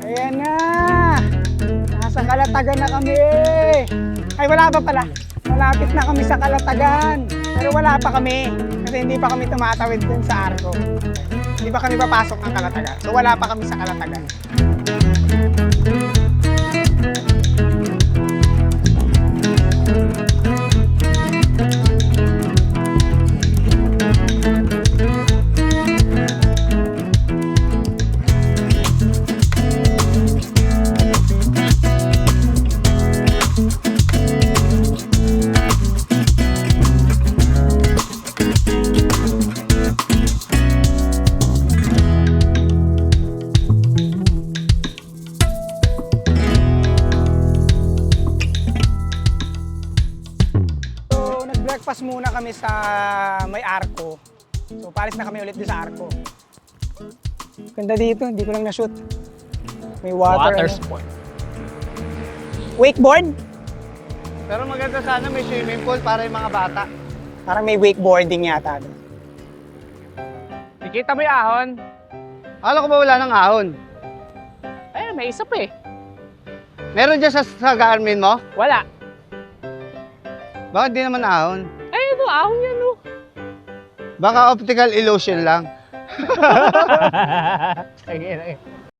Ayan na! Nasa Kalatagan na kami! Ay, wala pa pala. Malapit na kami sa Kalatagan. Pero wala pa kami. Kasi hindi pa kami tumatawid dun sa Arco. Hindi pa kami papasok ng Kalatagan. So wala pa kami sa Kalatagan. Breakfast muna kami sa may Arco. So, palis na kami ulit doon sa Arco. Ganda dito, hindi ko lang na-shoot. May water sport. Wakeboard? Pero maganda sana may swimming pool para yung mga bata. Parang may wakeboarding yata doon. Nakita mo yung ahon? Alam ko ba wala ng ahon? Eh, may isa pa eh. Meron dyan sa Garmin mo? Wala. Bakit di naman ahon? Eh, ito, ahon yan, no? Baka optical illusion lang. Sige.